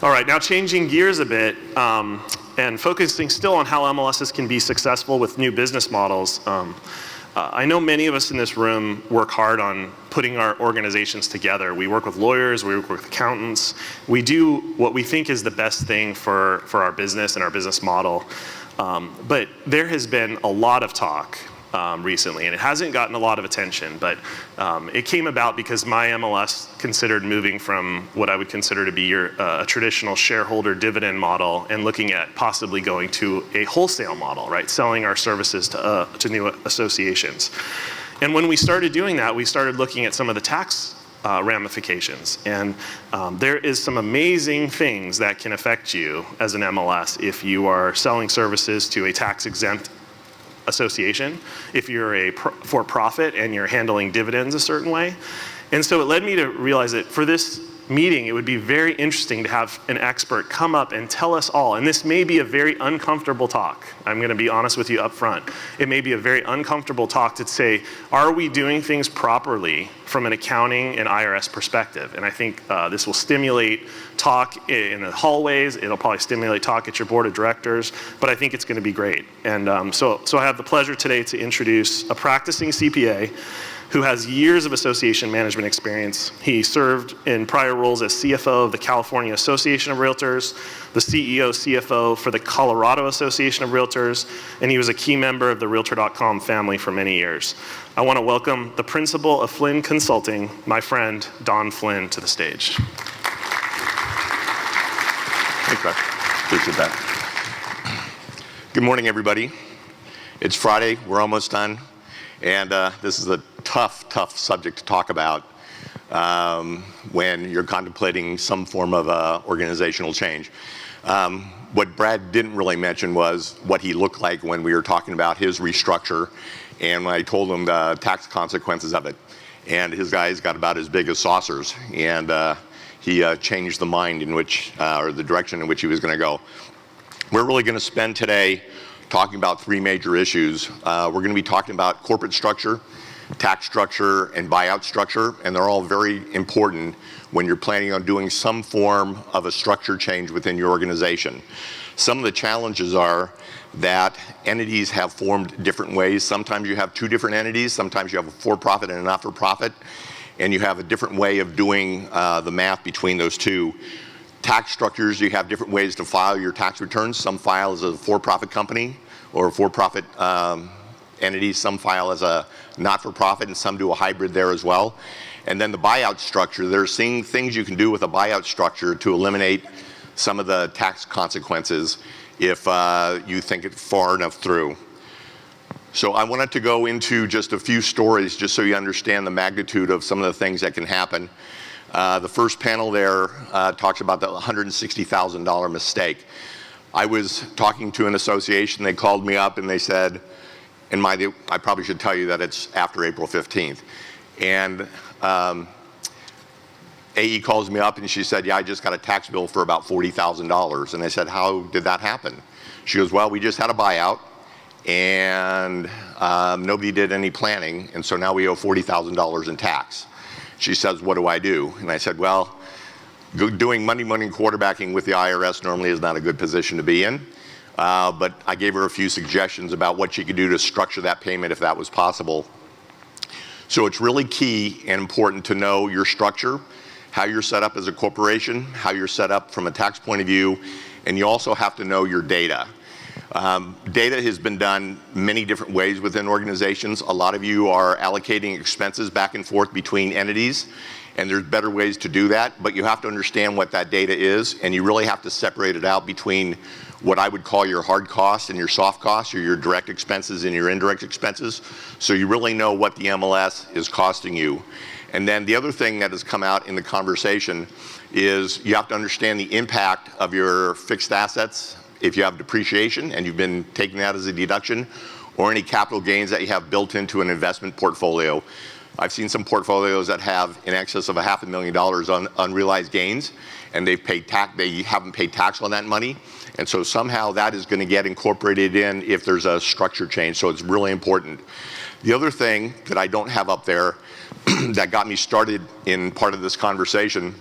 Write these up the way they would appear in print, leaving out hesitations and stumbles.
All right, now changing gears a bit and focusing still on how MLSs can be successful with new business models. I know many of us in this room work hard on putting our organizations together. We work with lawyers, we work with accountants. We do what we think is the best thing for our business and our business model. But there has been a lot of talk recently, and it hasn't gotten a lot of attention, but it came about because my MLS considered moving from what I would consider to be a traditional shareholder dividend model and looking at possibly going to a wholesale model, right? Selling our services to new associations. And when we started doing that, we started looking at some of the tax ramifications. And there is some amazing things that can affect you as an MLS if you are selling services to a tax-exempt association, if you're a for-profit and you're handling dividends a certain way. And so it led me to realize that for this meeting, it would be very interesting to have an expert come up and tell us all, and this may be a very uncomfortable talk. I'm gonna be honest with you up front. It may be a very uncomfortable talk to say, are we doing things properly from an accounting and IRS perspective? And I think this will stimulate talk in the hallways. It'll probably stimulate talk at your board of directors, but I think it's gonna be great. And so I have the pleasure today to introduce a practicing CPA who has years of association management experience. He served in prior roles as CFO of the California Association of Realtors, the CEO, CFO for the Colorado Association of Realtors, and he was a key member of the Realtor.com family for many years. I want to welcome the principal of Flynn Consulting, my friend, Don Flynn, to the stage. Thanks, Russ. Appreciate that. Good morning, everybody. It's Friday, we're almost done, and this is a tough subject to talk about when you're contemplating some form of organizational change. What Brad didn't really mention was what he looked like when we were talking about his restructure, and when I told him the tax consequences of it. And his guys got about as big as saucers, and he changed the mind in which, or the direction in which he was going to go. We're really going to spend today talking about three major issues. We're going to be talking about corporate structure, tax structure, and buyout structure, and they're all very important when you're planning on doing some form of a structure change within your organization. Some of the challenges are that entities have formed different ways. Sometimes you have two different entities, sometimes you have a for-profit and a not-for-profit, and you have a different way of doing the math between those two. Tax structures, you have different ways to file your tax returns. Some file as a for-profit company or a for-profit entity, some file as a not-for-profit, and some do a hybrid there as well. And then the buyout structure, there's things you can do with a buyout structure to eliminate some of the tax consequences if you think it far enough through. So I wanted to go into just a few stories just so you understand the magnitude of some of the things that can happen. The first panel there talks about the $160,000 mistake. I was talking to an association, they called me up and they said, and I probably should tell you that it's after April 15th. And AE calls me up and she said, yeah, I just got a tax bill for about $40,000. And I said, how did that happen? She goes, well, we just had a buyout and nobody did any planning, and so now we owe $40,000 in tax. She says, what do I do? And I said, well, doing money quarterbacking with the IRS normally is not a good position to be in. But I gave her a few suggestions about what she could do to structure that payment if that was possible. So it's really key and important to know your structure, how you're set up as a corporation, how you're set up from a tax point of view, and you also have to know your data. Data has been done many different ways within organizations. A lot of you are allocating expenses back and forth between entities, and there's better ways to do that, but you have to understand what that data is, and you really have to separate it out between what I would call your hard costs and your soft costs, or your direct expenses and your indirect expenses, so you really know what the MLS is costing you. And then the other thing that has come out in the conversation is you have to understand the impact of your fixed assets if you have depreciation and you've been taking that as a deduction, or any capital gains that you have built into an investment portfolio. I've seen some portfolios that have in excess of $500,000 on unrealized gains, and they haven't paid tax on that money. And so somehow that is going to get incorporated in if there's a structure change, so it's really important. The other thing that I don't have up there that got me started in part of this conversation,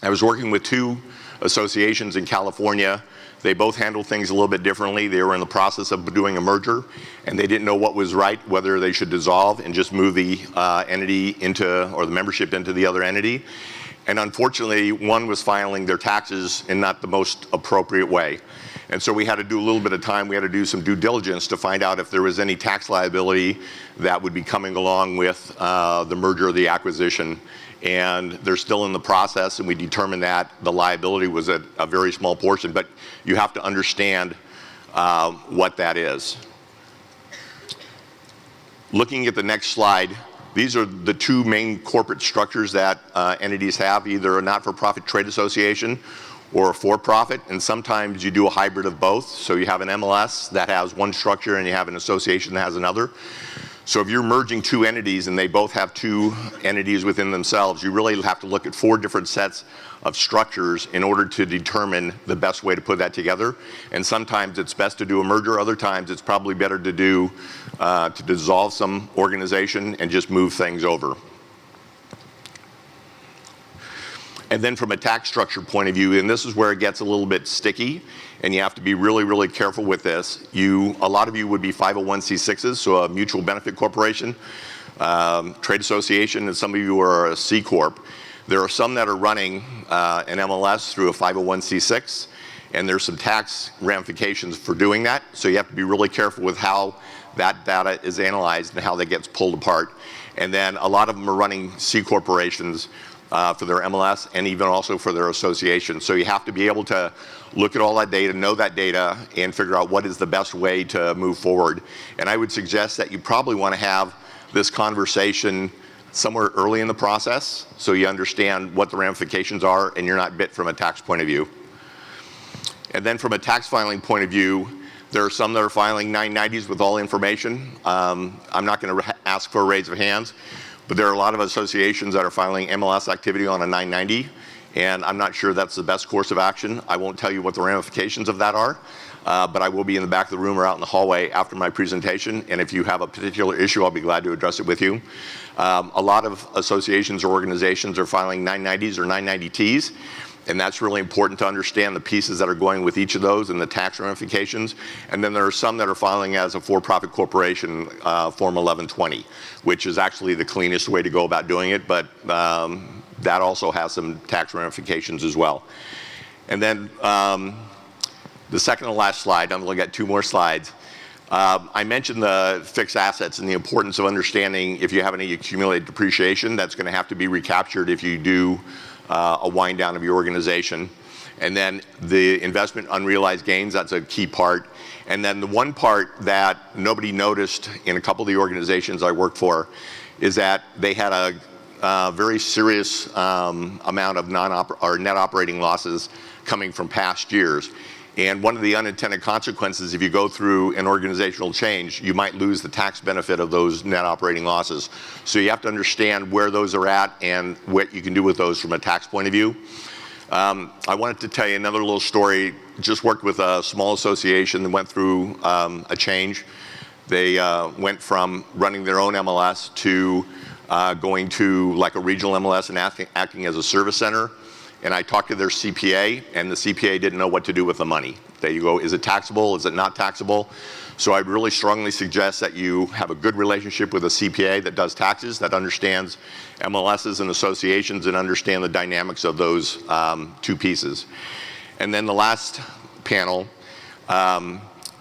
I was working with two associations in California. They both handle things a little bit differently. They were in the process of doing a merger, and they didn't know what was right, whether they should dissolve and just move the entity into, or the membership into the other entity. And unfortunately, one was filing their taxes in not the most appropriate way. And so we had to do a little bit of time, we had to do some due diligence to find out if there was any tax liability that would be coming along with the merger or the acquisition. And they're still in the process, and we determined that the liability was a very small portion, but you have to understand what that is. Looking at the next slide, these are the two main corporate structures that entities have, either a not-for-profit trade association or a for-profit, and sometimes you do a hybrid of both. So you have an MLS that has one structure and you have an association that has another. So if you're merging two entities and they both have two entities within themselves, you really have to look at 4 different sets of structures in order to determine the best way to put that together. And sometimes it's best to do a merger, other times it's probably better to do to dissolve some organization and just move things over. And then from a tax structure point of view, and this is where it gets a little bit sticky, and you have to be really, really careful with this. A lot of you would be 501c6s, so a mutual benefit corporation, trade association, and some of you are a C Corp. There are some that are running an MLS through a 501c6, and there's some tax ramifications for doing that, so you have to be really careful with how that data is analyzed and how that gets pulled apart. And then a lot of them are running C corporations for their MLS and even also for their association. So you have to be able to look at all that data, know that data, and figure out what is the best way to move forward. And I would suggest that you probably want to have this conversation somewhere early in the process so you understand what the ramifications are and you're not bit from a tax point of view. And then from a tax filing point of view, there are some that are filing 990s with all information. I'm not going to ask for a raise of hands, but there are a lot of associations that are filing MLS activity on a 990, and I'm not sure that's the best course of action. I won't tell you what the ramifications of that are, but I will be in the back of the room or out in the hallway after my presentation, and if you have a particular issue, I'll be glad to address it with you. A lot of associations or organizations are filing 990s or 990Ts, and that's really important to understand the pieces that are going with each of those and the tax ramifications. And then there are some that are filing as a for-profit corporation, Form 1120, which is actually the cleanest way to go about doing it, but that also has some tax ramifications as well. And then the second to last slide, I'm looking at 2 more slides. I mentioned the fixed assets and the importance of understanding if you have any accumulated depreciation, that's going to have to be recaptured if you do a wind down of your organization. And then the investment unrealized gains, that's a key part. And then the one part that nobody noticed in a couple of the organizations I worked for is that they had a very serious amount of net operating losses coming from past years. And one of the unintended consequences, if you go through an organizational change, you might lose the tax benefit of those net operating losses. So you have to understand where those are at and what you can do with those from a tax point of view. I wanted to tell you another little story. Just worked with a small association that went through a change. They went from running their own MLS to going to like a regional MLS and acting as a service center. And I talked to their CPA, and the CPA didn't know what to do with the money. They go, is it taxable? Is it not taxable? So I really strongly suggest that you have a good relationship with a CPA that does taxes, that understands MLSs and associations, and understand the dynamics of those 2 pieces. And then the last panel,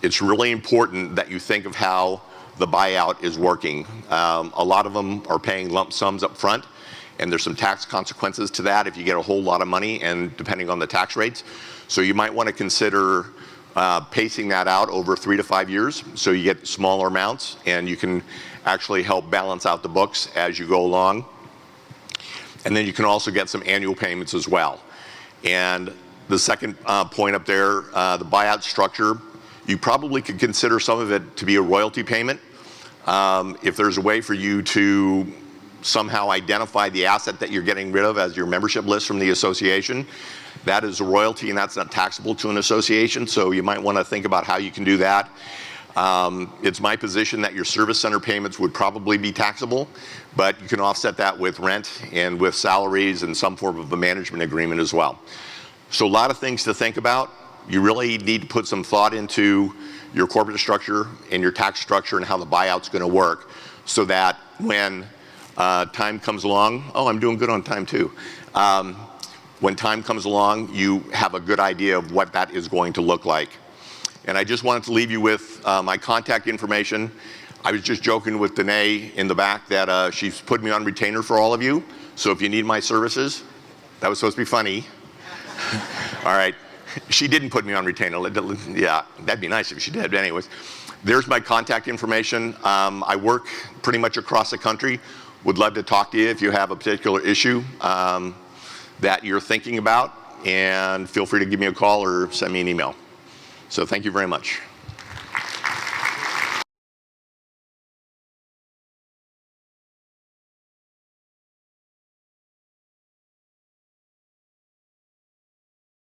it's really important that you think of how the buyout is working. A lot of them are paying lump sums up front, and there's some tax consequences to that if you get a whole lot of money and depending on the tax rates. So you might want to consider pacing that out over 3 to 5 years so you get smaller amounts and you can actually help balance out the books as you go along. And then you can also get some annual payments as well. And the second point up there, the buyout structure, you probably could consider some of it to be a royalty payment. If there's a way for you to somehow identify the asset that you're getting rid of as your membership list from the association, that is a royalty and that's not taxable to an association, so you might want to think about how you can do that. It's my position that your service center payments would probably be taxable, but you can offset that with rent and with salaries and some form of a management agreement as well. So a lot of things to think about. You really need to put some thought into your corporate structure and your tax structure and how the buyout's going to work, so that when time comes along, oh, I'm doing good on time too. When time comes along, you have a good idea of what that is going to look like. And I just wanted to leave you with my contact information. I was just joking with Danae in the back that she's put me on retainer for all of you. So if you need my services, that was supposed to be funny. All right. She didn't put me on retainer. Yeah, that'd be nice if she did. But anyways, there's my contact information. I work pretty much across the country. Would love to talk to you if you have a particular issue that you're thinking about. And feel free to give me a call or send me an email. So thank you very much.